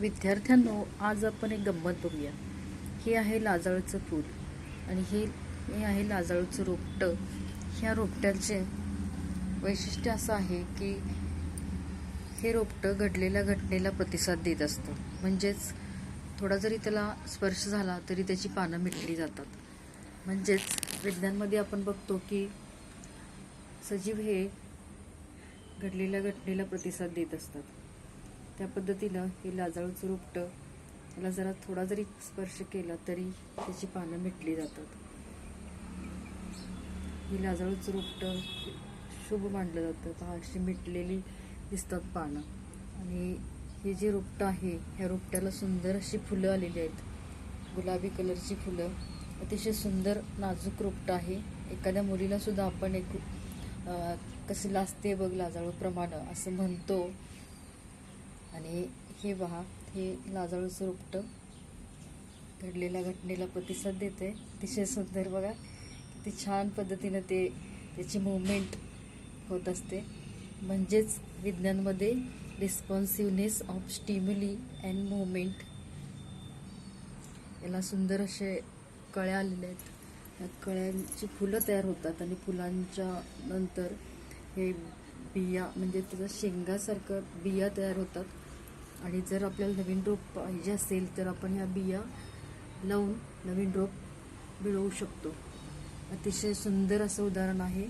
विद्यार्थ्यांनो, आज आपण एक गंमत बघूया. हे आहे लाजाळूचं फूल आणि हे आहे लाजाळूचं रोपटं. ह्या रोपट्याचे वैशिष्ट्य असं आहे की हे रोपटं घडलेल्या घटनेला प्रतिसाद देत असतं. म्हणजेच थोडा जरी त्याला स्पर्श झाला तरी त्याची पानं मिटली जातात. म्हणजेच विज्ञानमध्ये आपण बघतो की सजीव हे घडलेल्या घटनेला प्रतिसाद देत असतात. त्या पद्धतीनं हे लाजाळूचं रोपटं त्याला जरा थोडा जरी स्पर्श केला तरी त्याची पानं मिटली जातात. ही लाजाळूचं रोपटं शुभ मानलं जातं. पहा, अशी मिटलेली दिसतात पानं. आणि हे जे रोपटं आहे, ह्या रोपट्याला सुंदर अशी फुलं आलेली आहेत, गुलाबी कलरची फुलं. अतिशय सुंदर नाजूक रोपटं आहे. एखाद्या मुलीला सुद्धा आपण एक कशी लाजते बघ लाजाळूप्रमाणे असं म्हणतो. आणि हे पहा, हे लाजाळूचं रोपटं घडलेल्या घटनेला प्रतिसाद देते. अतिशय सुंदर बघा, किती छान पद्धतीनं त्याची मुवमेंट होत असते. म्हणजेच विज्ञानमध्ये रिस्पॉन्सिव्हनेस ऑफ स्टिम्युली अँड मुवमेंट, याला सुंदर असे कळ्या आलेल्या आहेत. या कळ्यांची फुलं तयार होतात आणि फुलांच्या नंतर हे बिया, म्हणजे त्याचं शेंगासारखं बिया तयार होतात. आणि जर आपल्याला नवीन रोप पाहिजे असेल तर आपण ह्या बिया लावून नवीन रोप मिळवू शकतो. अतिशय सुंदर असं उदाहरण आहे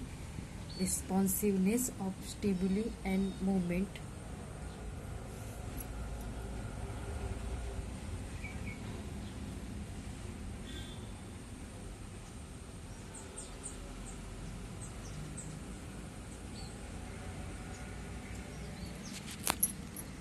रिस्पॉन्सिव्हनेस ऑफ स्टिम्युली अँड मुवमेंट.